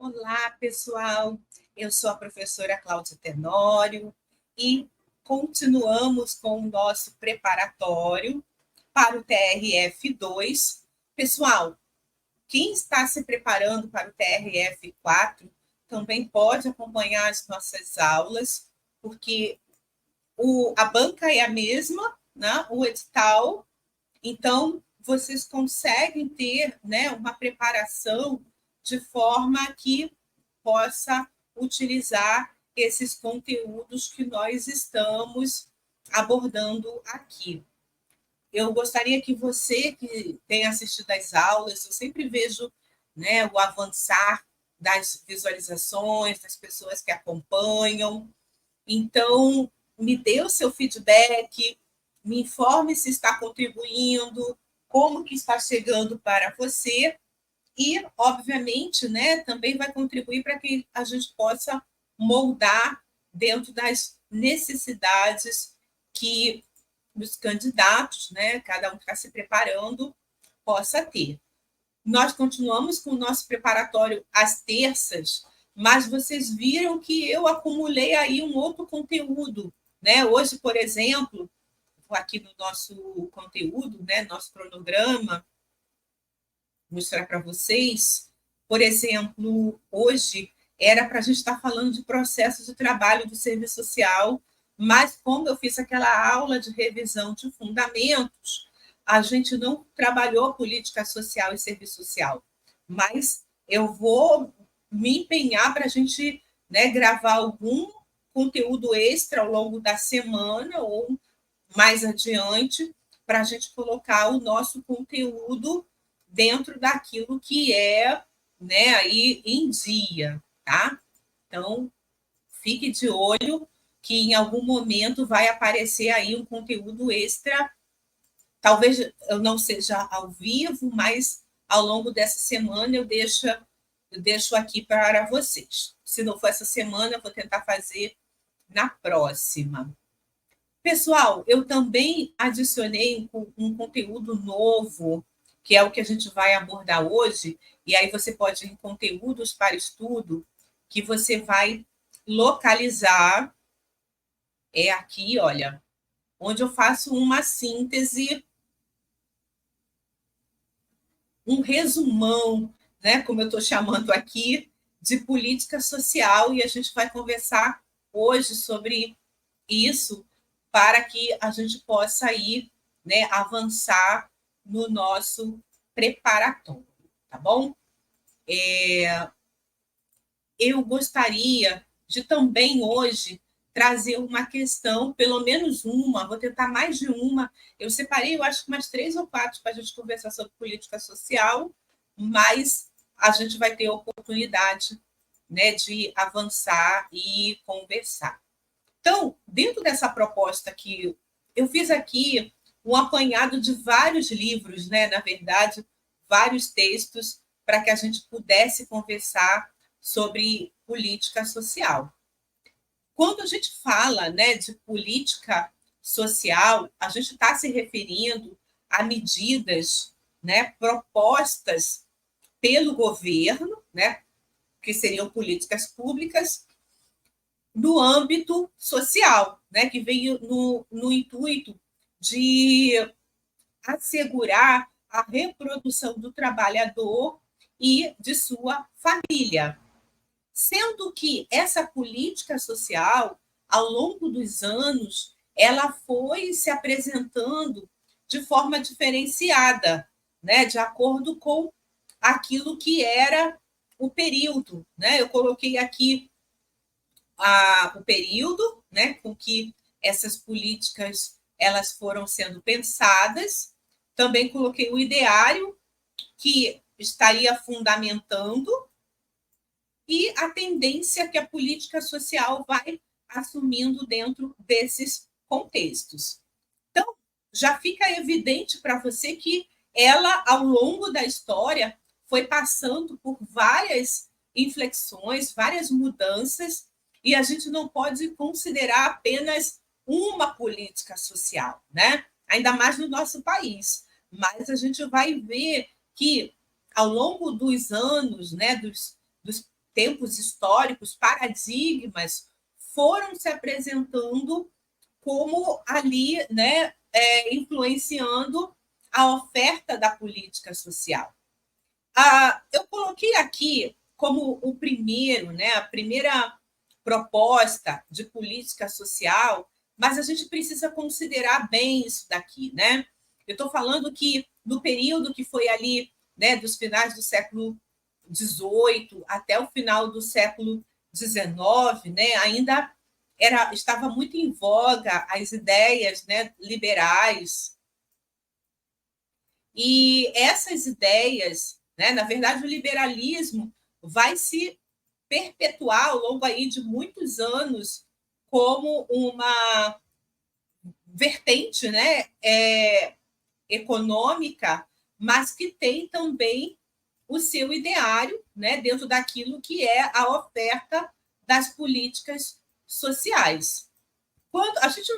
Olá, pessoal. Eu sou a professora Cláudia Tenório e continuamos com o nosso preparatório para o TRF2. Pessoal, quem está se preparando para o TRF4 também pode acompanhar as nossas aulas, porque a banca é a mesma, né? O edital. Então, vocês conseguem ter, né, uma preparação de forma que possa utilizar esses conteúdos que nós estamos abordando aqui. Eu gostaria que você que tem assistido às aulas, eu sempre vejo, né, o avançar das visualizações, das pessoas que acompanham. Então, me dê o seu feedback, me informe se está contribuindo, como que está chegando para você e, obviamente, né, também vai contribuir para que a gente possa moldar dentro das necessidades que os candidatos, né, cada um que está se preparando, possa ter. Nós continuamos com o nosso preparatório às terças, mas vocês viram que eu acumulei aí um outro conteúdo, né? Hoje, por exemplo, aqui no nosso conteúdo, né, nosso cronograma, mostrar para vocês, por exemplo, hoje era para a gente estar falando de processo de trabalho do serviço social, mas como eu fiz aquela aula de revisão de fundamentos, a gente não trabalhou política social e serviço social, mas eu vou me empenhar para a gente, né, gravar algum conteúdo extra ao longo da semana ou mais adiante, para a gente colocar o nosso conteúdo dentro daquilo que é, né, aí em dia, tá? Então, fique de olho que em algum momento vai aparecer aí um conteúdo extra. Talvez eu não seja ao vivo, mas ao longo dessa semana eu deixo aqui para vocês. Se não for essa semana, eu vou tentar fazer na próxima. Pessoal, eu também adicionei um conteúdo novo, que é o que a gente vai abordar hoje, e aí você pode ir em conteúdos para estudo, que você vai localizar, é aqui, olha, onde eu faço uma síntese, um resumão, né, como eu estou chamando aqui, de política social, e a gente vai conversar hoje sobre isso, para que a gente possa ir, né, avançar no nosso preparatório, tá bom? Eu gostaria de também hoje trazer uma questão, pelo menos uma, vou tentar mais de uma. Eu separei, eu acho que umas 3 ou 4 para a gente conversar sobre política social, mas a gente vai ter a oportunidade, né, de avançar e conversar. Então, dentro dessa proposta que eu fiz aqui um apanhado de vários livros, né, na verdade, vários textos, para que a gente pudesse conversar sobre política social. Quando a gente fala, né, de política social, a gente está se referindo a medidas, né, propostas pelo governo, né, que seriam políticas públicas, no âmbito social, né, que veio no intuito de assegurar a reprodução do trabalhador e de sua família. Sendo que essa política social, ao longo dos anos, ela foi se apresentando de forma diferenciada, né, de acordo com aquilo que era o período, né? Eu coloquei aqui o período, né, com que essas políticas elas foram sendo pensadas. Também coloquei o ideário que estaria fundamentando e a tendência que a política social vai assumindo dentro desses contextos. Então, já fica evidente para você que ela, ao longo da história, foi passando por várias inflexões, várias mudanças, e a gente não pode considerar apenas uma política social, né? Ainda mais no nosso país. Mas a gente vai ver que, ao longo dos anos, né, dos tempos históricos, paradigmas foram se apresentando como ali, né, influenciando a oferta da política social. Eu coloquei aqui como o primeiro, né, a primeira proposta de política social, mas a gente precisa considerar bem isso daqui, né? Eu estou falando que no período que foi ali, né, dos finais do século XVIII até o final do século XIX, né, ainda estava muito em voga as ideias, né, liberais, e essas ideias, né, na verdade, o liberalismo vai se perpetuar ao longo aí de muitos anos como uma vertente, né, econômica, mas que tem também o seu ideário, né, dentro daquilo que é a oferta das políticas sociais. Quando a gente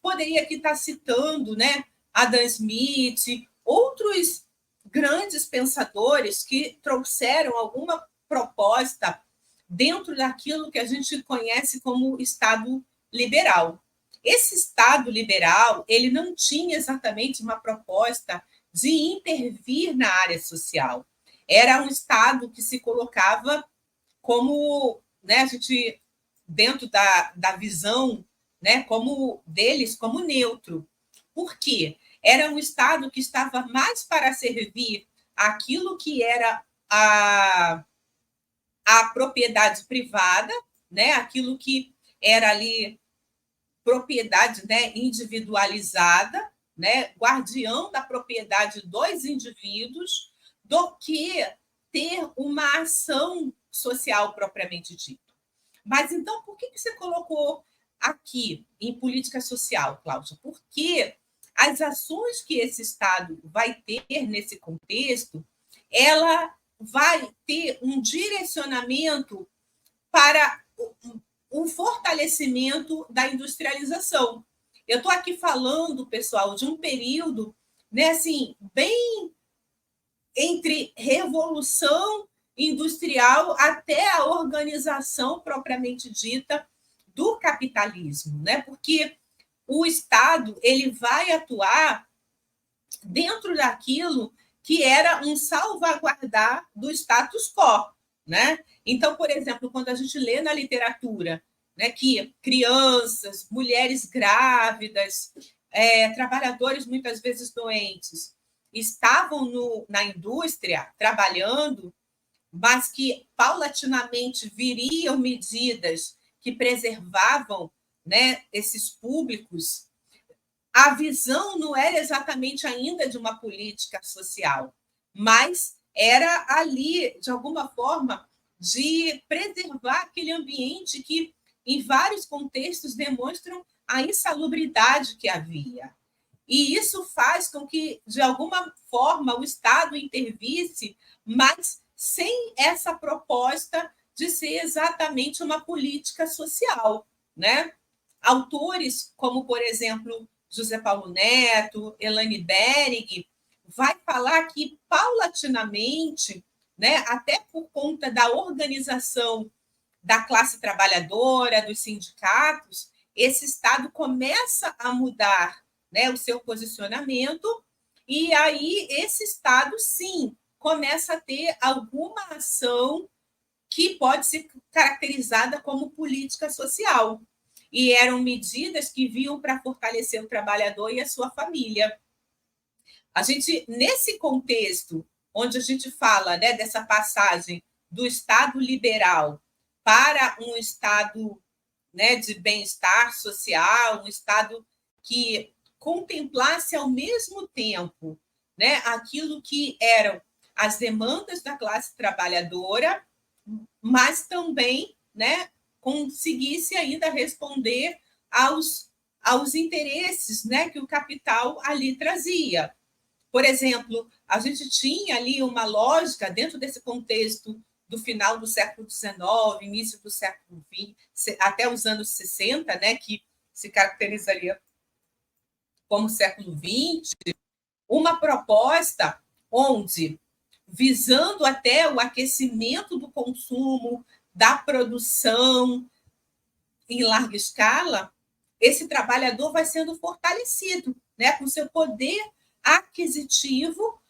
poderia aqui estar citando, né, Adam Smith, outros grandes pensadores que trouxeram alguma proposta dentro daquilo que a gente conhece como Estado liberal. Esse Estado liberal, ele não tinha exatamente uma proposta de intervir na área social. Era um Estado que se colocava como, né, a gente, dentro da visão, né, como deles, como neutro. Por quê? Era um Estado que estava mais para servir aquilo que era a propriedade privada, né, aquilo que era ali propriedade, né, individualizada, né, guardião da propriedade dos indivíduos, do que ter uma ação social propriamente dita. Mas então, por que você colocou aqui em política social, Cláudia? Porque as ações que esse Estado vai ter nesse contexto, ela vai ter um direcionamento para o fortalecimento da industrialização. Eu estou aqui falando, pessoal, de um período, né, assim, bem entre revolução industrial até a organização propriamente dita do capitalismo, né? Porque o Estado ele vai atuar dentro daquilo que era um salvaguardar do status quo, né? Então, por exemplo, quando a gente lê na literatura, né, que crianças, mulheres grávidas, trabalhadores muitas vezes doentes, estavam na indústria trabalhando, mas que paulatinamente viriam medidas que preservavam, né, esses públicos, a visão não era exatamente ainda de uma política social, mas era ali, de alguma forma, de preservar aquele ambiente que, em vários contextos, demonstram a insalubridade que havia. E isso faz com que, de alguma forma, o Estado intervisse, mas sem essa proposta de ser exatamente uma política social, né? Autores como, por exemplo, José Paulo Neto, Elane Behring, vai falar que, paulatinamente, né, até por conta da organização da classe trabalhadora, dos sindicatos, esse Estado começa a mudar, né, o seu posicionamento, e aí esse Estado, sim, começa a ter alguma ação que pode ser caracterizada como política social. E eram medidas que vinham para fortalecer o trabalhador e a sua família. A gente, nesse contexto, onde a gente fala, né, dessa passagem do Estado liberal para um Estado, né, de bem-estar social, um Estado que contemplasse ao mesmo tempo, né, aquilo que eram as demandas da classe trabalhadora, mas também, né, conseguisse ainda responder aos interesses, né, que o capital ali trazia. Por exemplo, a gente tinha ali uma lógica dentro desse contexto do final do século XIX, início do século XX, até os anos 60, né, que se caracterizaria como século XX, uma proposta onde, visando até o aquecimento do consumo, da produção em larga escala, esse trabalhador vai sendo fortalecido, né, com seu poder aquisitivo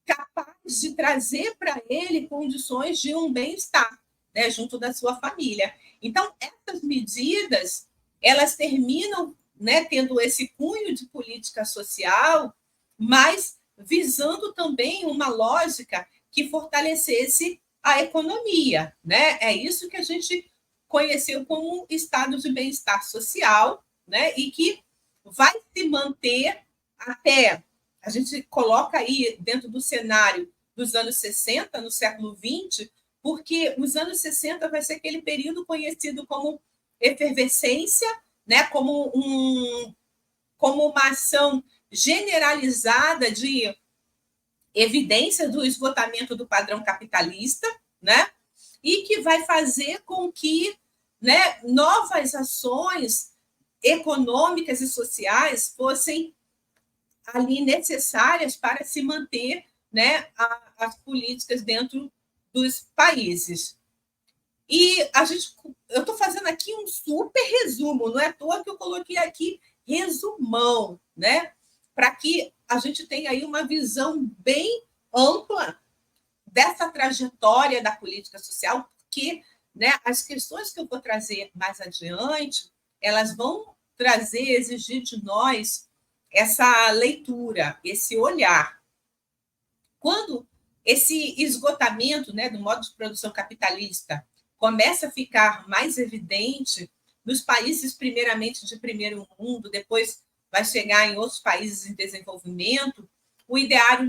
capaz de trazer para ele condições de um bem-estar, né, junto da sua família. Então, essas medidas, elas terminam, né, tendo esse cunho de política social, mas visando também uma lógica que fortalecesse a economia, né? É isso que a gente conheceu como estado de bem-estar social, né? E que vai se manter até a gente coloca aí dentro do cenário dos anos 60, no século XX, porque os anos 60 vai ser aquele período conhecido como efervescência, né? Como uma ação generalizada de evidência do esgotamento do padrão capitalista, né? E que vai fazer com que, né, novas ações econômicas e sociais fossem ali necessárias para se manter, né, as políticas dentro dos países. E eu estou fazendo aqui um super resumo, não é à toa que eu coloquei aqui resumão, né, para que a gente tenha aí uma visão bem ampla dessa trajetória da política social, porque, né, as questões que eu vou trazer mais adiante, elas vão exigir de nós essa leitura, esse olhar. Quando esse esgotamento, né, do modo de produção capitalista começa a ficar mais evidente nos países, primeiramente de primeiro mundo, depois vai chegar em outros países em desenvolvimento, o ideário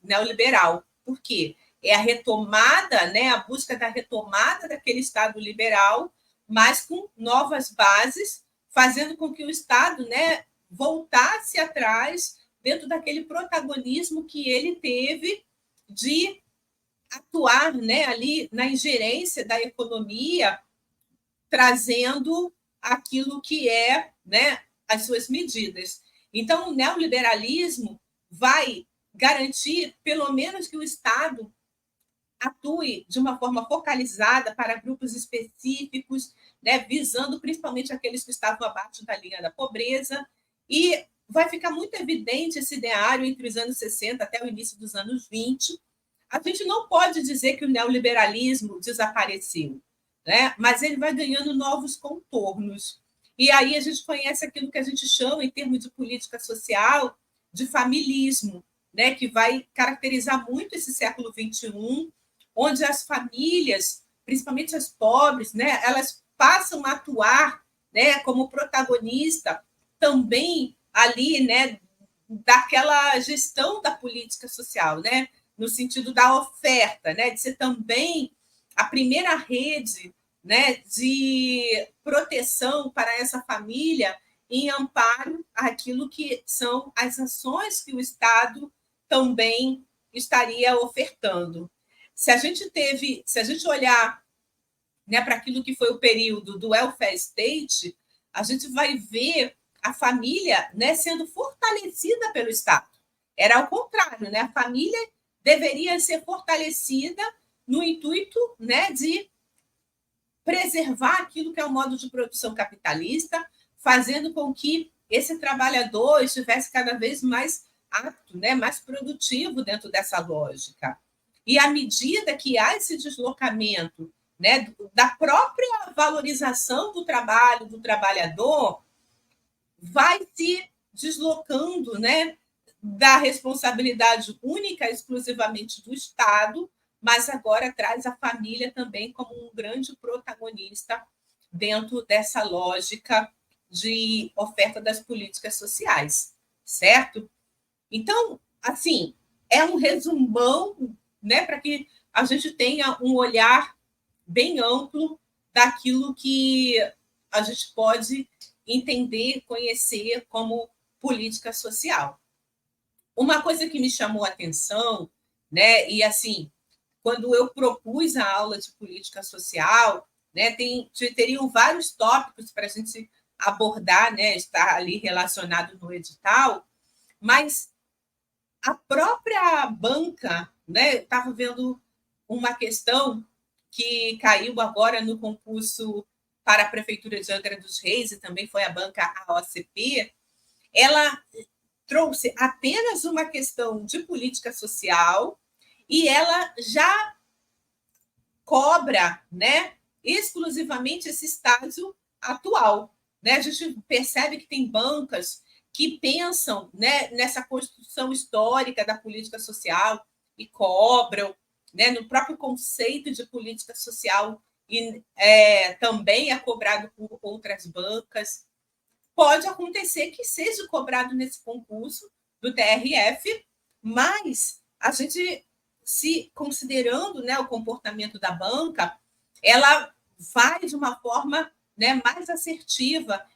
neoliberal. Por quê? É a retomada, né, a busca da retomada daquele Estado liberal, mas com novas bases, fazendo com que o Estado, né, voltasse atrás dentro daquele protagonismo que ele teve de atuar, né, ali na ingerência da economia, trazendo aquilo que é, né, as suas medidas. Então, o neoliberalismo vai garantir, pelo menos, que o Estado atue de uma forma focalizada para grupos específicos, né, visando principalmente aqueles que estavam abaixo da linha da pobreza, e vai ficar muito evidente esse ideário entre os anos 60 até o início dos anos 20. A gente não pode dizer que o neoliberalismo desapareceu, né, mas ele vai ganhando novos contornos. E aí a gente conhece aquilo que a gente chama, em termos de política social, de familismo, né, que vai caracterizar muito esse século XXI, onde as famílias, principalmente as pobres, né, elas passam a atuar, né, como protagonista também ali, né, daquela gestão da política social, né, no sentido da oferta, né, de ser também a primeira rede, né, de proteção para essa família em amparo àquilo que são as ações que o Estado também estaria ofertando. Se a gente olhar, né, para aquilo que foi o período do welfare state, a gente vai ver a família, né, sendo fortalecida pelo Estado. Era ao contrário, né? A família deveria ser fortalecida no intuito, né, de preservar aquilo que é o modo de produção capitalista, fazendo com que esse trabalhador estivesse cada vez mais apto, né, mais produtivo dentro dessa lógica. E à medida que há esse deslocamento, né, da própria valorização do trabalho do trabalhador, vai se deslocando, né, da responsabilidade única exclusivamente do Estado, mas agora traz a família também como um grande protagonista dentro dessa lógica de oferta das políticas sociais, certo? Então, assim, é um resumão, né, para que a gente tenha um olhar bem amplo daquilo que a gente pode entender, conhecer como política social. Uma coisa que me chamou a atenção, né, e assim, quando eu propus a aula de política social, né, teriam vários tópicos para a gente abordar, né, estar ali relacionado no edital, mas a própria banca, né, estava vendo uma questão que caiu agora no concurso para a Prefeitura de Angra dos Reis, e também foi a banca AOCP, ela trouxe apenas uma questão de política social e ela já cobra, né, exclusivamente esse estágio atual. Né? A gente percebe que tem bancas que pensam, né, nessa construção histórica da política social e cobram, né, no próprio conceito de política social, e também é cobrado por outras bancas. Pode acontecer que seja cobrado nesse concurso do TRF, mas a gente, se considerando, né, o comportamento da banca, ela vai de uma forma, né, mais assertiva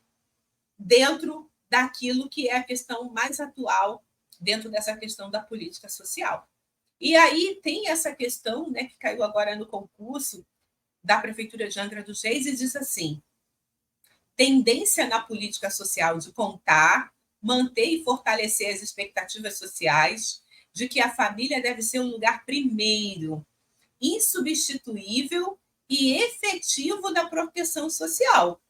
dentro daquilo que é a questão mais atual dentro dessa questão da política social. E aí tem essa questão, né, que caiu agora no concurso da Prefeitura de Angra dos Reis e diz assim: tendência na política social de contar, manter e fortalecer as expectativas sociais de que a família deve ser o lugar primeiro, insubstituível e efetivo da proteção social,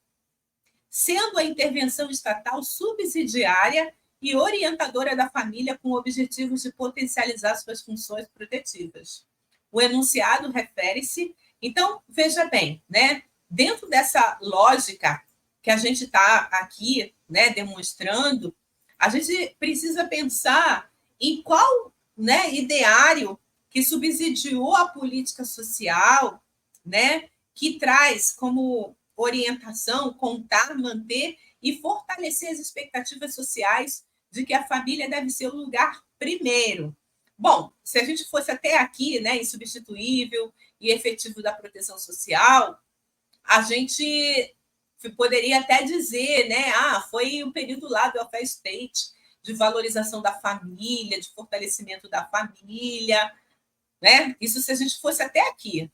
sendo a intervenção estatal subsidiária e orientadora da família com objetivos de potencializar suas funções protetivas. O enunciado refere-se, então, veja bem, né, dentro dessa lógica que a gente está aqui, né, demonstrando, a gente precisa pensar em qual, né, ideário que subsidiou a política social, né, que traz como orientação contar, manter e fortalecer as expectativas sociais de que a família deve ser o lugar primeiro. Bom, se a gente fosse até aqui, né, insubstituível e efetivo da proteção social, a gente poderia até dizer, né, foi um período lá do welfare state, de valorização da família, de fortalecimento da família, né? Isso se a gente fosse até aqui.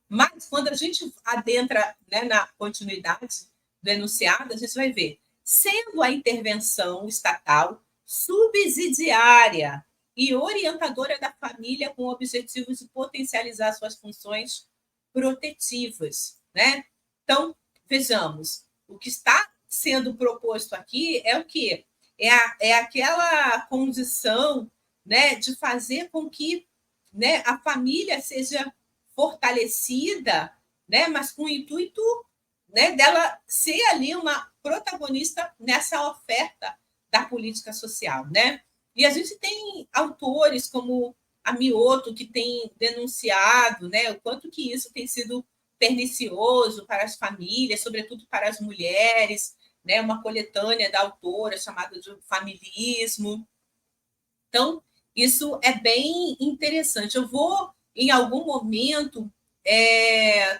Mas quando a gente adentra, né, na continuidade do enunciado, a gente vai ver, sendo a intervenção estatal subsidiária e orientadora da família com o objetivo de potencializar suas funções protetivas, né? Então, vejamos, o que está sendo proposto aqui é o quê? É aquela condição, né, de fazer com que, né, a família seja fortalecida, né, mas com o intuito, né, dela ser ali uma protagonista nessa oferta da política social, né? E a gente tem autores como a Mioto que tem denunciado, né, o quanto que isso tem sido pernicioso para as famílias, sobretudo para as mulheres, né, uma coletânea da autora chamada de Familismo. Então, isso é bem interessante. Eu vou, em algum momento,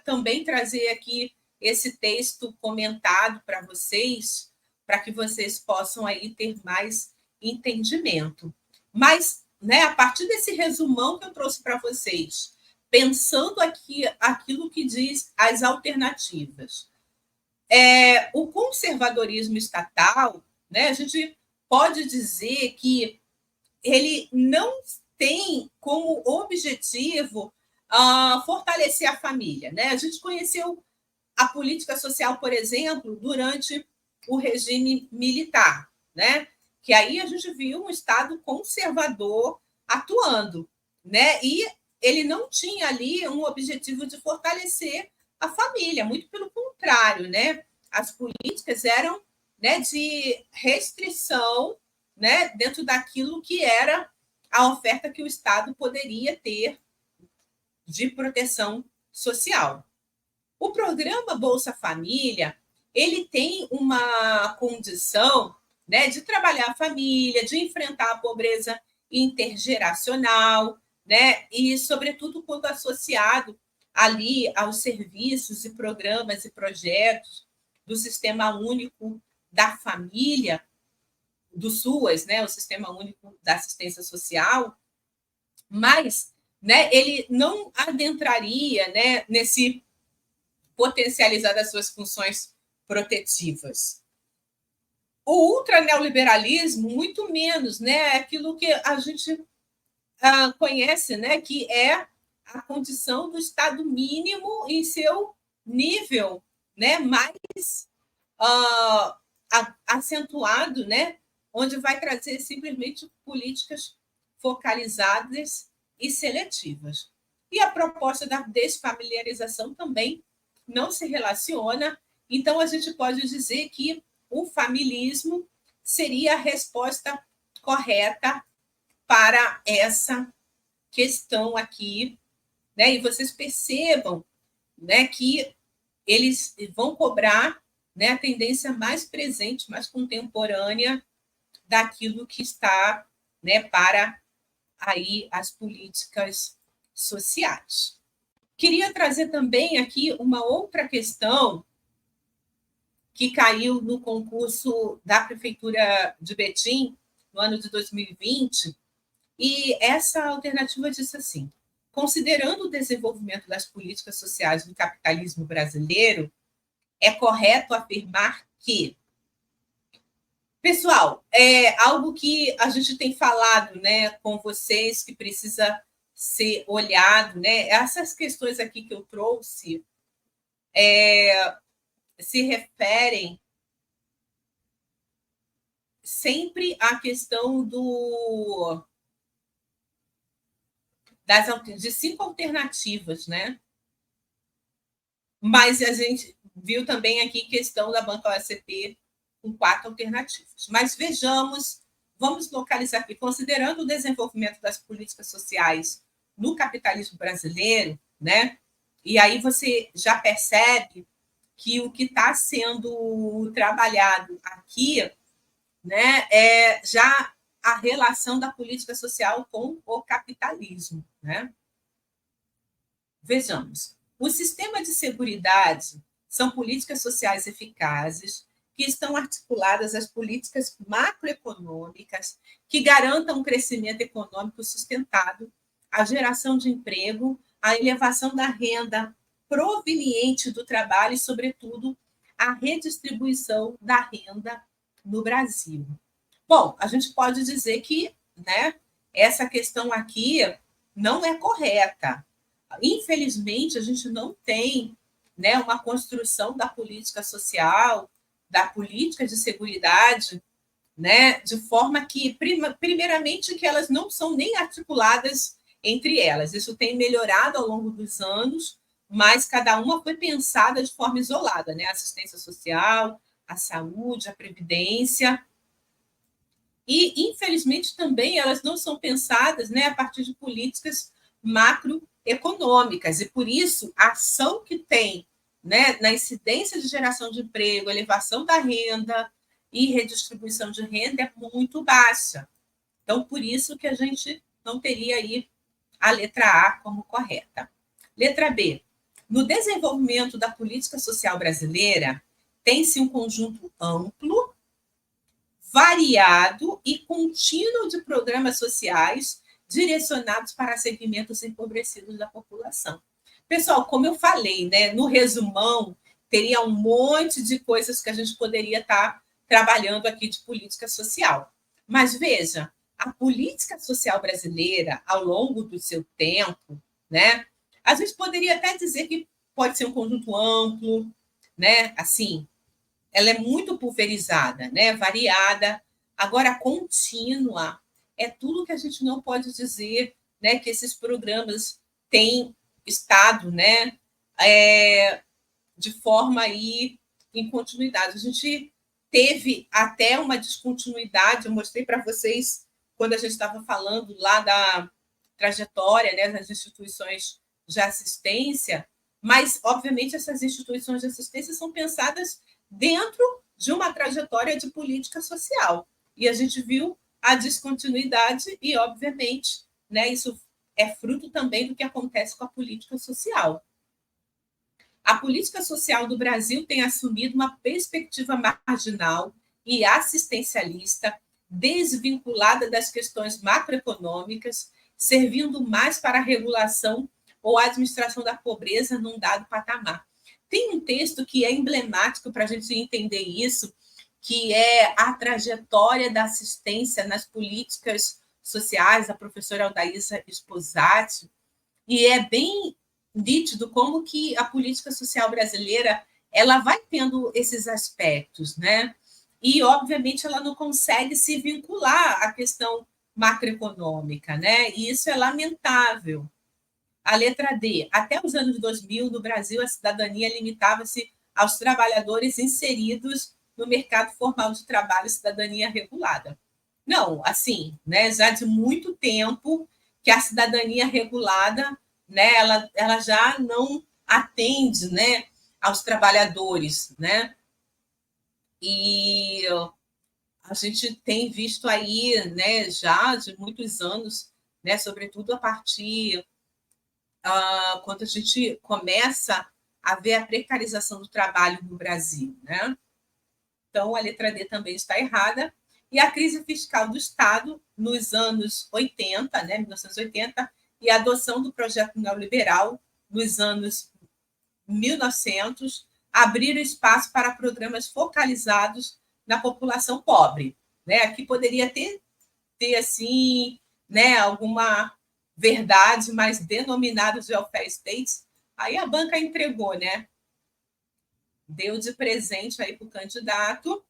também trazer aqui esse texto comentado para vocês, para que vocês possam aí ter mais entendimento. Mas, né, a partir desse resumão que eu trouxe para vocês, pensando aqui aquilo que diz as alternativas, o conservadorismo estatal, né, a gente pode dizer que ele não tem como objetivo fortalecer a família. Né? A gente conheceu a política social, por exemplo, durante o regime militar, né? Que aí a gente viu um Estado conservador atuando, né? E ele não tinha ali um objetivo de fortalecer a família, muito pelo contrário, né? As políticas eram, né, de restrição, né, dentro daquilo que era a oferta que o Estado poderia ter de proteção social. O programa Bolsa Família, ele tem uma condição, né, de trabalhar a família, de enfrentar a pobreza intergeracional, né, e, sobretudo, quando associado ali aos serviços e programas e projetos do Sistema Único da Família, do SUAS, né, o Sistema Único da Assistência Social, mas, né, ele não adentraria, né, nesse potencializar das suas funções protetivas. O ultraneoliberalismo, muito menos, né, é aquilo que a gente conhece, né, que é a condição do Estado mínimo em seu nível, né, mais acentuado, né, onde vai trazer simplesmente políticas focalizadas e seletivas. E a proposta da desfamiliarização também não se relaciona, então a gente pode dizer que o familismo seria a resposta correta para essa questão aqui, né? E vocês percebam, né, que eles vão cobrar, né, a tendência mais presente, mais contemporânea daquilo que está, né, para aí as políticas sociais. Queria trazer também aqui uma outra questão que caiu no concurso da Prefeitura de Betim, no ano de 2020, e essa alternativa disse assim: considerando o desenvolvimento das políticas sociais do capitalismo brasileiro, é correto afirmar que. Pessoal, é algo que a gente tem falado, né, com vocês, que precisa ser olhado, né? Essas questões aqui que eu trouxe se referem sempre à questão de 5 alternativas, né? Mas a gente viu também aqui questão da banca OSP com 4 alternativas. Mas vejamos, vamos localizar aqui, considerando o desenvolvimento das políticas sociais no capitalismo brasileiro, né? E aí você já percebe que o que está sendo trabalhado aqui, né, é já a relação da política social com o capitalismo, né? Vejamos. O sistema de seguridade são políticas sociais eficazes que estão articuladas às políticas macroeconômicas que garantam um crescimento econômico sustentado, a geração de emprego, a elevação da renda proveniente do trabalho e, sobretudo, a redistribuição da renda no Brasil. Bom, a gente pode dizer que, né, essa questão aqui não é correta. Infelizmente, a gente não tem, né, uma construção da política social, da política de seguridade, né, de forma que, primeiramente, que elas não são nem articuladas entre elas. Isso tem melhorado ao longo dos anos, mas cada uma foi pensada de forma isolada, né? A assistência social, a saúde, a previdência. E, infelizmente, também elas não são pensadas, né, a partir de políticas macroeconômicas. E, por isso, a ação que tem, né, na incidência de geração de emprego, elevação da renda e redistribuição de renda é muito baixa. Então, por isso que a gente não teria aí a letra A como correta. Letra B. No desenvolvimento da política social brasileira, tem-se um conjunto amplo, variado e contínuo de programas sociais direcionados para segmentos empobrecidos da população. Pessoal, como eu falei, né, no resumão, teria um monte de coisas que a gente poderia estar trabalhando aqui de política social. Mas veja, a política social brasileira, ao longo do seu tempo, né, a gente poderia até dizer que pode ser um conjunto amplo, né, assim, ela é muito pulverizada, né? Variada. Agora, contínua é tudo que a gente não pode dizer, né? Que esses programas têm estado, né? De forma aí em continuidade. A gente teve até uma descontinuidade. Eu mostrei para vocês quando a gente estava falando lá da trajetória, né? Das instituições de assistência. Mas, obviamente, essas instituições de assistência são pensadas dentro de uma trajetória de política social. E a gente viu a descontinuidade e, obviamente, né, isso é fruto também do que acontece com a política social. A política social do Brasil tem assumido uma perspectiva marginal e assistencialista, desvinculada das questões macroeconômicas, servindo mais para a regulação ou a administração da pobreza num dado patamar. Tem um texto que é emblemático para a gente entender isso, que é a trajetória da assistência nas políticas sociais, a professora Aldaísa Sposati, e é bem nítido como que a política social brasileira ela vai tendo esses aspectos, né? E, obviamente, ela não consegue se vincular à questão macroeconômica, né? E isso é lamentável. A letra D. Até os anos 2000, no Brasil, a cidadania limitava-se aos trabalhadores inseridos no mercado formal de trabalho, cidadania regulada. Não, assim, né, já de muito tempo que a cidadania regulada, né, ela já não atende, né, aos trabalhadores, né? E a gente tem visto aí, né, já de muitos anos, né, sobretudo a partir quando a gente começa a ver a precarização do trabalho no Brasil, né? Então, a letra D também está errada. E a crise fiscal do Estado nos anos 80, né, 1980, e a adoção do projeto neoliberal nos anos 1900 abriram espaço para programas focalizados na população pobre, né? Aqui poderia ter assim, né, alguma verdade, mas denominados welfare states, aí a banca entregou, né? Deu de presente aí para o candidato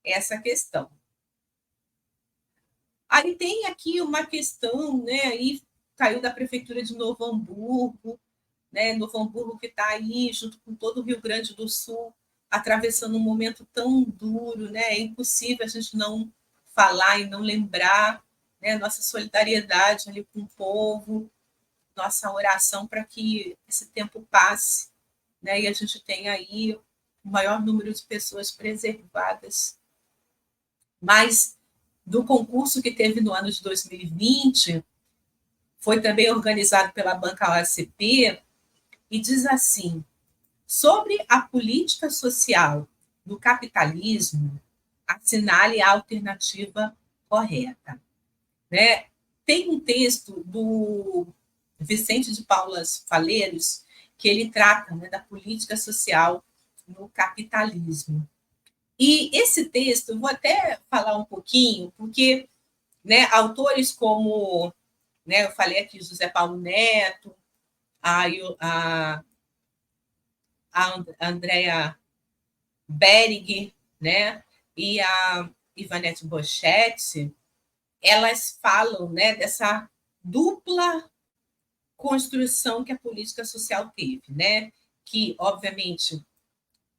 essa questão. Aí tem aqui uma questão, né? Aí caiu da prefeitura de Novo Hamburgo, né? Novo Hamburgo que está aí junto com todo o Rio Grande do Sul, atravessando um momento tão duro, né? É impossível a gente não falar e não lembrar, né? Nossa solidariedade ali com o povo, nossa oração para que esse tempo passe, né? E a gente tenha aí o maior número de pessoas preservadas. Mas do concurso que teve no ano de 2020, foi também organizado pela banca OACP, e diz assim: sobre a política social do capitalismo, assinale a alternativa correta. Né? Tem um texto do Vicente de Paulas Faleiros que ele trata, né, da política social no capitalismo. E esse texto, eu vou até falar um pouquinho, porque, né, autores como, né, eu falei aqui, José Paulo Neto, a, a Andrea Berig, né, e a Ivanette Boschetti, elas falam, né, dessa dupla construção que a política social teve, né, que, obviamente,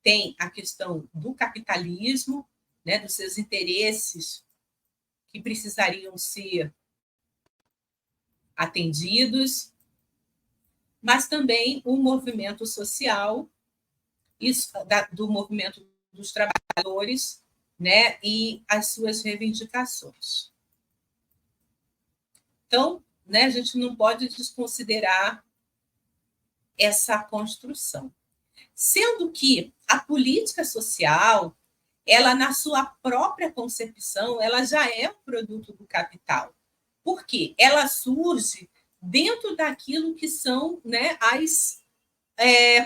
tem a questão do capitalismo, né, dos seus interesses que precisariam ser atendidos, mas também o movimento social, do movimento dos trabalhadores, né, e as suas reivindicações. Então, né, a gente não pode desconsiderar essa construção. Sendo que a política social, ela na sua própria concepção, ela já é um produto do capital. Por quê? Ela surge dentro daquilo que são, né, as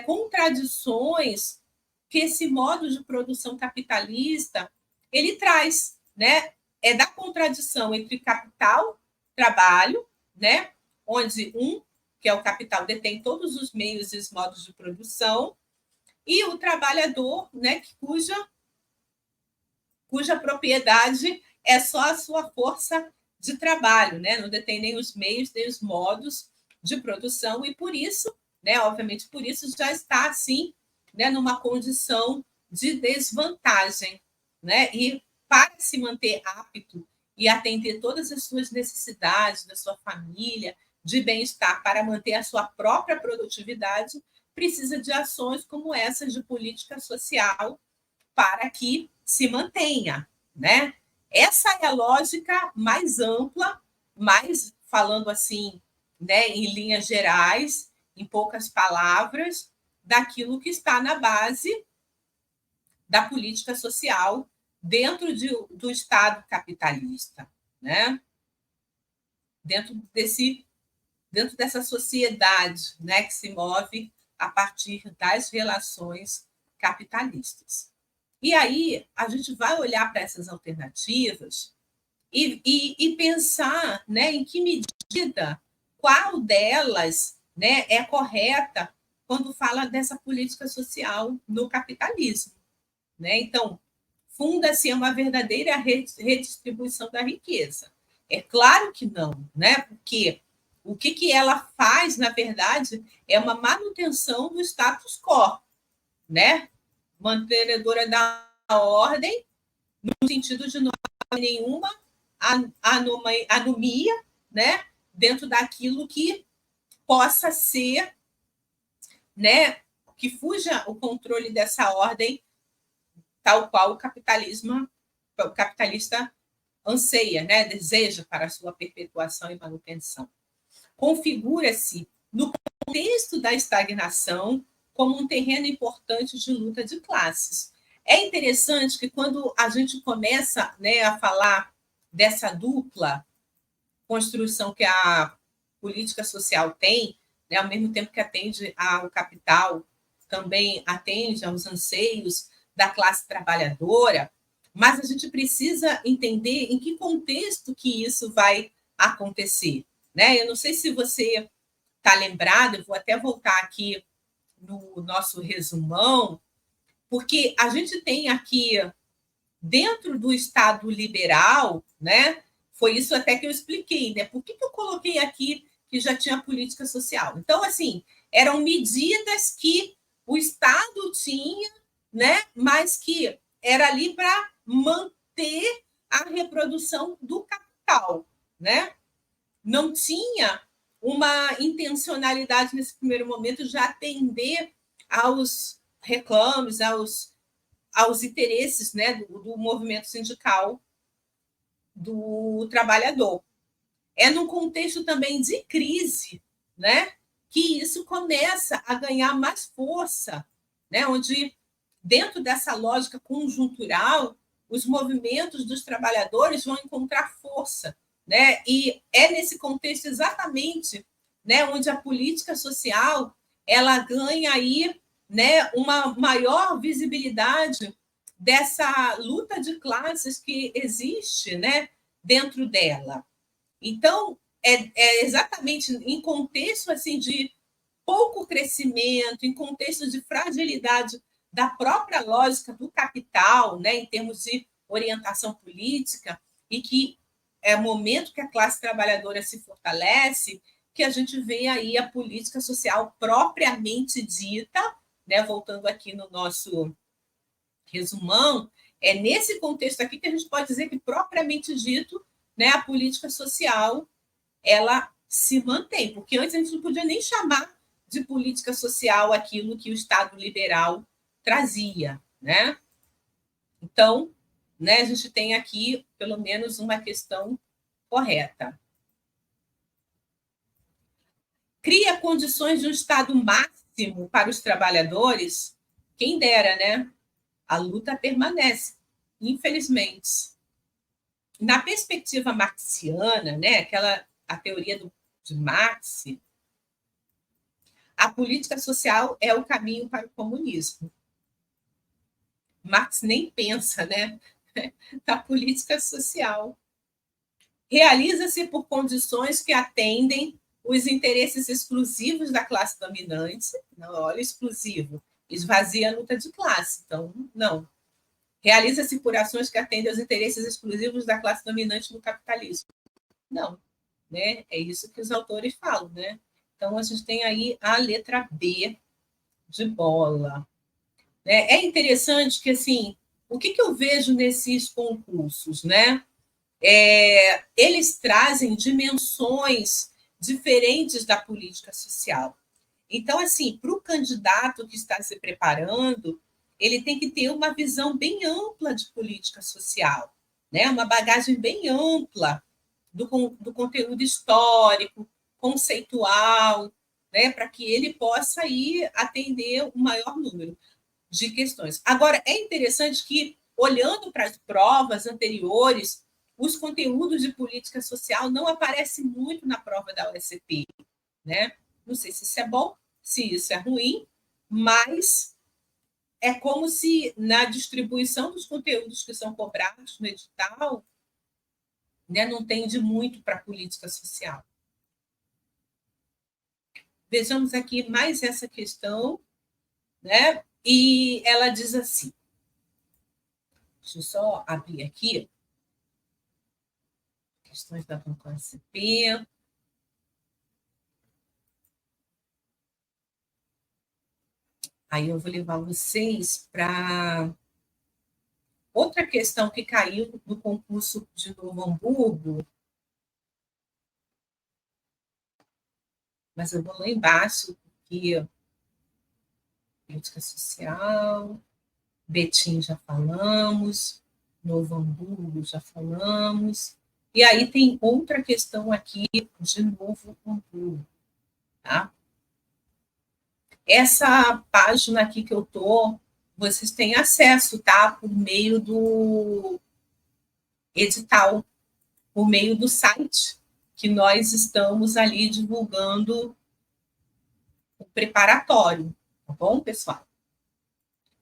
contradições que esse modo de produção capitalista ele traz, né? É da contradição entre capital, trabalho, né? Onde que é o capital, detém todos os meios e os modos de produção, e o trabalhador, né? Cuja propriedade é só a sua força de trabalho, né? Não detém nem os meios, nem os modos de produção, e por isso, né, obviamente, por isso já está assim, né, numa condição de desvantagem, né? E para se manter apto e atender todas as suas necessidades da sua família, de bem-estar, para manter a sua própria produtividade, precisa de ações como essas de política social para que se mantenha, né? Essa é a lógica mais ampla, mais falando assim, né, em linhas gerais, em poucas palavras, daquilo que está na base da política social dentro do Estado capitalista, né? Dentro dessa sociedade, né, que se move a partir das relações capitalistas. E aí a gente vai olhar para essas alternativas e pensar, né, em que medida, qual delas, né, é correta quando fala dessa política social no capitalismo. Né? Então, funda-se uma verdadeira redistribuição da riqueza. É claro que não, né? Porque o que ela faz, na verdade, é uma manutenção do status quo, né? Mantenedora da ordem, no sentido de não haver nenhuma anomia, né? Dentro daquilo que possa ser, né? Que fuja o controle dessa ordem, tal qual o capitalista anseia, né? Deseja para a sua perpetuação e manutenção. Configura-se no contexto da estagnação como um terreno importante de luta de classes. É interessante que quando a gente começa, né, a falar dessa dupla construção que a política social tem, né, ao mesmo tempo que atende ao capital, também atende aos anseios da classe trabalhadora, mas a gente precisa entender em que contexto que isso vai acontecer. Né? Eu não sei se você está lembrado, eu vou até voltar aqui no nosso resumão, porque a gente tem aqui, dentro do Estado liberal, né? Foi isso até que eu expliquei, né? Por que eu coloquei aqui que já tinha política social? Então, assim, eram medidas que o Estado tinha, né? Mas que era ali para manter a reprodução do capital, né? Não tinha uma intencionalidade nesse primeiro momento de atender aos reclames, aos interesses, né, do movimento sindical do trabalhador. É num contexto também de crise, né, que isso começa a ganhar mais força, né, onde, dentro dessa lógica conjuntural, os movimentos dos trabalhadores vão encontrar força, né, e é nesse contexto exatamente, né, onde a política social ela ganha aí, né, uma maior visibilidade dessa luta de classes que existe, né, dentro dela. Então, é exatamente em contexto assim de pouco crescimento, em contexto de fragilidade da própria lógica do capital, né, em termos de orientação política, e que é o momento que a classe trabalhadora se fortalece, que a gente vê aí a política social propriamente dita, né, voltando aqui no nosso resumão, é nesse contexto aqui que a gente pode dizer que, propriamente dito, né, a política social ela se mantém, porque antes a gente não podia nem chamar de política social aquilo que o Estado liberal trazia, né? Então, né, a gente tem aqui pelo menos uma questão correta. Cria condições de um Estado máximo para os trabalhadores? Quem dera, né? A luta permanece, infelizmente. Na perspectiva marxiana, né, a teoria de Marx, a política social é o caminho para o comunismo. Marx nem pensa, né, na política social. Realiza-se por condições que atendem os interesses exclusivos da classe dominante. Não, olha, exclusivo. Esvazia a luta de classe. Então, não. Realiza-se por ações que atendem aos interesses exclusivos da classe dominante no capitalismo. Não. Né? É isso que os autores falam. Né? Então, a gente tem aí a letra B de bola. Né? É interessante que, assim, o que eu vejo nesses concursos? Né? Eles trazem dimensões diferentes da política social. Então, assim, para o candidato que está se preparando, ele tem que ter uma visão bem ampla de política social, né? Uma bagagem bem ampla do conteúdo histórico, conceitual, né? Para que ele possa aí atender o maior número de questões. Agora, é interessante que, olhando para as provas anteriores, os conteúdos de política social não aparecem muito na prova da USP, né? Não sei se isso é bom, se isso é ruim, mas é como se na distribuição dos conteúdos que são cobrados no edital né, não tende muito para a política social. Vejamos aqui mais essa questão, né? E ela diz assim: deixa eu só abrir aqui, questões da concórdia CP. Aí eu vou levar vocês para outra questão que caiu no concurso de Novo Hamburgo, mas eu vou lá embaixo, porque política social, Betim já falamos, Novo Hamburgo já falamos, e aí tem outra questão aqui de Novo Hamburgo, tá? Essa página aqui que eu tô, vocês têm acesso, tá? Por meio do edital, por meio do site, que nós estamos ali divulgando o preparatório, tá bom, pessoal?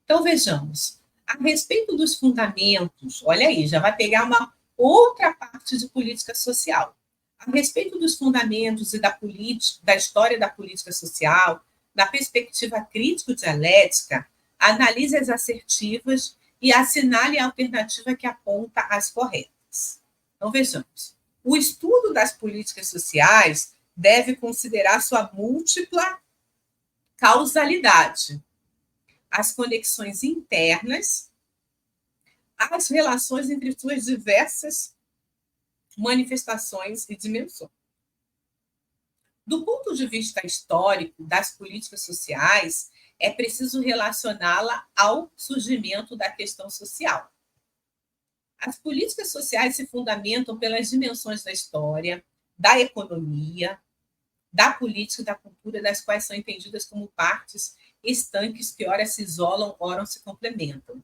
Então, vejamos. A respeito dos fundamentos, olha aí, já vai pegar uma outra parte de política social. A respeito dos fundamentos e da história da política social, da perspectiva crítico-dialética, analise as assertivas e assinale a alternativa que aponta as corretas. Então, vejamos. O estudo das políticas sociais deve considerar sua múltipla causalidade, as conexões internas, as relações entre suas diversas manifestações e dimensões. Do ponto de vista histórico das políticas sociais, é preciso relacioná-la ao surgimento da questão social. As políticas sociais se fundamentam pelas dimensões da história, da economia, da política e da cultura, das quais são entendidas como partes estanques que ora se isolam, ora se complementam.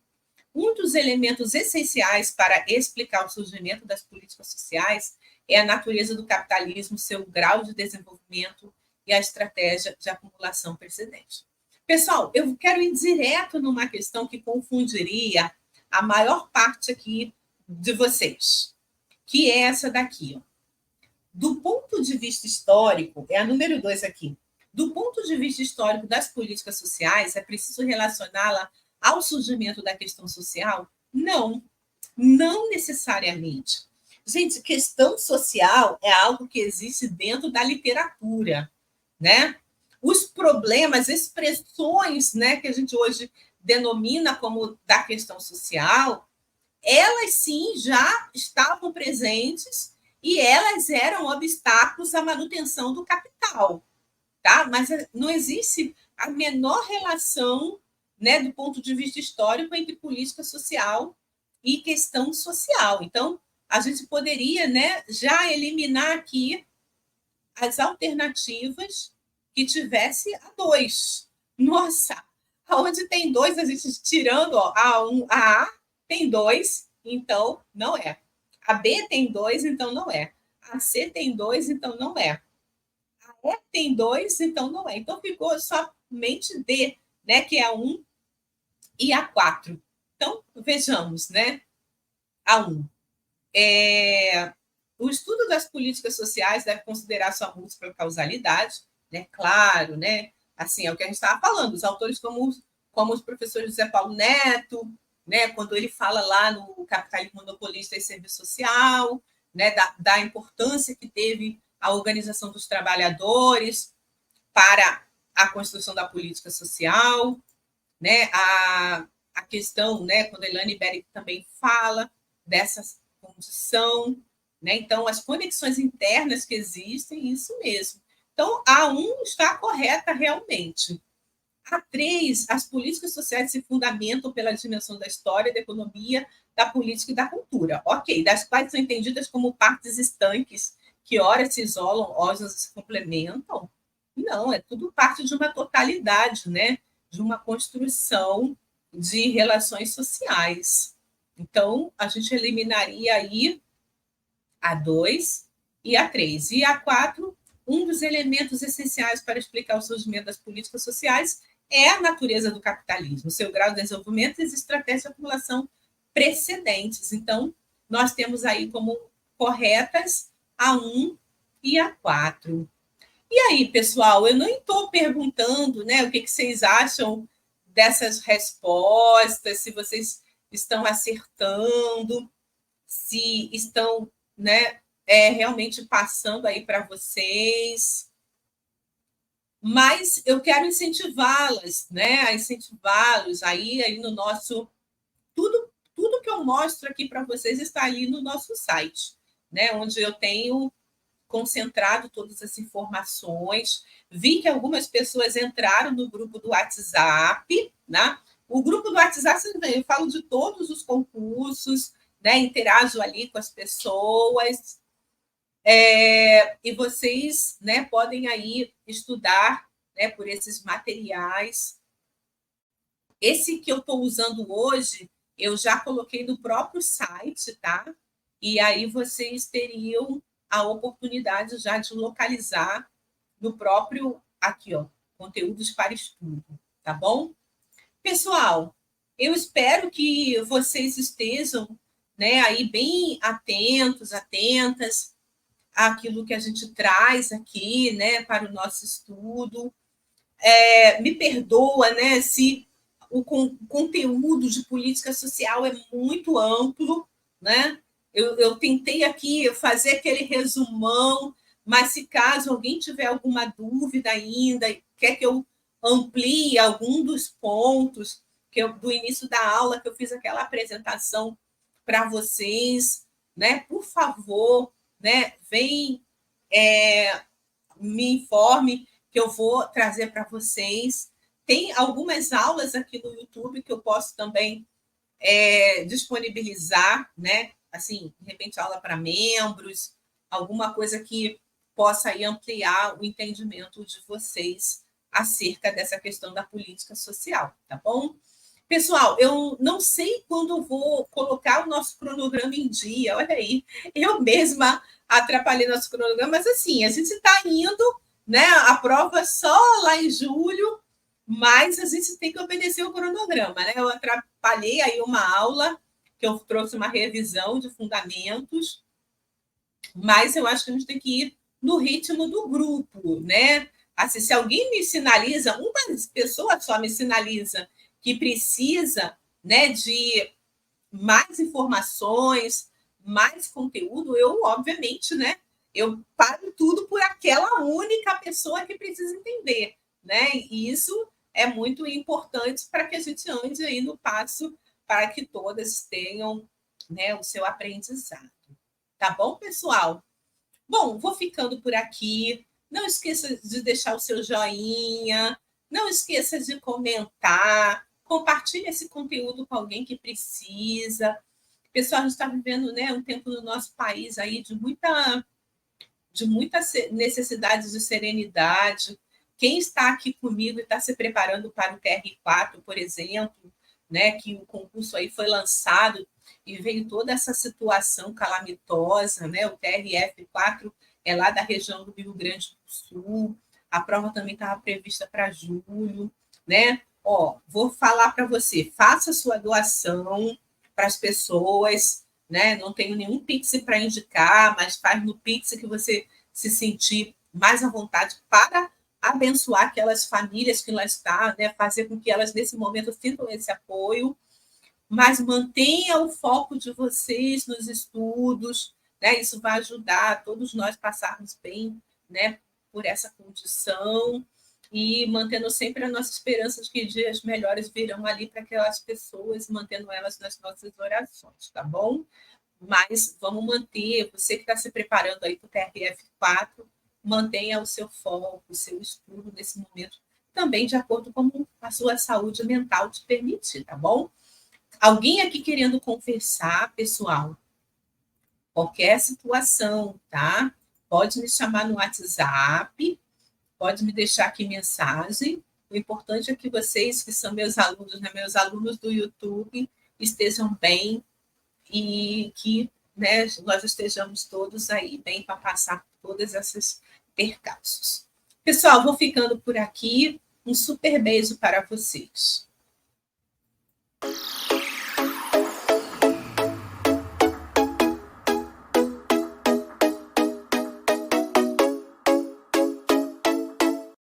Um dos elementos essenciais para explicar o surgimento das políticas sociais é a natureza do capitalismo, seu grau de desenvolvimento e a estratégia de acumulação precedente. Pessoal, eu quero ir direto numa questão que confundiria a maior parte aqui de vocês, que é essa daqui. Ó. Do ponto de vista histórico, é a número 2 aqui. Do ponto de vista histórico das políticas sociais, é preciso relacioná-la ao surgimento da questão social? Não, não necessariamente. Gente, questão social é algo que existe dentro da literatura, né? Os problemas, expressões, né, que a gente hoje denomina como da questão social, elas sim já estavam presentes e elas eram obstáculos à manutenção do capital, tá? Mas não existe a menor relação, né, do ponto de vista histórico entre política social e questão social. Então, a gente poderia, né, já eliminar aqui as alternativas que tivesse a 2. Nossa, aonde tem 2, a gente tirando ó, a A tem 2, então não é. A B tem 2, então não é. A C tem 2, então não é. A E tem 2, então não é. Então ficou somente D, né, que é a 1 e a 4. Então, vejamos, né? A 1. O estudo das políticas sociais deve considerar sua múltipla causalidade, né? Claro, né? Assim, é o que a gente estava falando, os autores como os professores José Paulo Neto, né? Quando ele fala lá no Capitalismo Monopolista e Serviço Social, né? Da importância que teve a organização dos trabalhadores para a construção da política social, né? A questão, né? Quando a Elane Beric também fala dessa condição, né? Então, as conexões internas que existem, isso mesmo. Então, a 1 está correta realmente. A 3, as políticas sociais se fundamentam pela dimensão da história, da economia, da política e da cultura. Ok, das quais são entendidas como partes estanques, que ora se isolam, ora se complementam. Não, é tudo parte de uma totalidade, né? De uma construção de relações sociais. Então, a gente eliminaria aí a 2 e a 3. E a 4, um dos elementos essenciais para explicar o surgimento das políticas sociais é a natureza do capitalismo, seu grau de desenvolvimento e as estratégias de acumulação precedentes. Então, nós temos aí como corretas, a 1 e a 4. E aí, pessoal, eu não estou perguntando, né, o que vocês acham dessas respostas, se vocês estão acertando, se estão, né, realmente passando aí para vocês. Mas eu quero incentivá-las, né, a incentivá-los aí no nosso tudo que eu mostro aqui para vocês está ali no nosso site, né, onde eu tenho concentrado todas as informações. Vi que algumas pessoas entraram no grupo do WhatsApp, né? O grupo do WhatsApp, eu falo de todos os concursos, né? Interajo ali com as pessoas. E vocês, né, podem aí estudar, né, por esses materiais. Esse que eu estou usando hoje, eu já coloquei no próprio site, tá? E aí vocês teriam a oportunidade já de localizar no próprio, aqui, ó, conteúdos para estudo, tá bom? Pessoal, eu espero que vocês estejam, né, aí bem atentos, atentas àquilo que a gente traz aqui, né, para o nosso estudo. Me perdoa, né, se o conteúdo de política social é muito amplo, né? Eu tentei aqui fazer aquele resumão, mas se caso alguém tiver alguma dúvida ainda, quer que eu amplie algum dos pontos que do início da aula, que eu fiz aquela apresentação para vocês, né? Por favor, né? Vem, me informe que eu vou trazer para vocês. Tem algumas aulas aqui no YouTube que eu posso também disponibilizar, né? Assim, de repente, aula para membros, alguma coisa que possa aí ampliar o entendimento de vocês acerca dessa questão da política social, tá bom? Pessoal, eu não sei quando eu vou colocar o nosso cronograma em dia, olha aí, eu mesma atrapalhei nosso cronograma, mas assim, a gente está indo, né? A prova só lá em julho, mas a gente tem que obedecer o cronograma, né? Eu atrapalhei aí uma aula, que eu trouxe uma revisão de fundamentos, mas eu acho que a gente tem que ir no ritmo do grupo, né? Assim, se alguém me sinaliza, uma pessoa só me sinaliza que precisa, né, de mais informações, mais conteúdo, eu, obviamente, né, eu paro tudo por aquela única pessoa que precisa entender, né? E isso é muito importante para que a gente ande aí no passo para que todas tenham, né, o seu aprendizado. Tá bom, pessoal? Bom, vou ficando por aqui. Não esqueça de deixar o seu joinha, não esqueça de comentar, compartilhe esse conteúdo com alguém que precisa. Pessoal, a gente está vivendo, né, um tempo no nosso país aí de muita necessidade de serenidade. Quem está aqui comigo e está se preparando para o TR4, por exemplo, né, que o concurso aí foi lançado e veio toda essa situação calamitosa, né? O TRF4 é lá da região do Rio Grande do Sul, a prova também estava prevista para julho, né? Ó, vou falar para você, faça sua doação para as pessoas, né? Não tenho nenhum Pix para indicar, mas faz no Pix que você se sentir mais à vontade para abençoar aquelas famílias que lá estão, né? Fazer com que elas, nesse momento, sintam esse apoio, mas mantenha o foco de vocês nos estudos, né? Isso vai ajudar todos nós a passarmos bem, né, por essa condição e mantendo sempre a nossa esperança de que dias melhores virão ali para aquelas pessoas, mantendo elas nas nossas orações, tá bom? Mas vamos manter, você que está se preparando aí para o TRF4, mantenha o seu foco, o seu estudo nesse momento, também de acordo com a sua saúde mental te permitir, tá bom? Alguém aqui querendo conversar, pessoal? Qualquer situação, tá? Pode me chamar no WhatsApp, pode me deixar aqui mensagem. O importante é que vocês, que são meus alunos, né, meus alunos do YouTube, estejam bem e que, né, nós estejamos todos aí bem para passar por todas essas percalços. Pessoal, vou ficando por aqui. Um super beijo para vocês.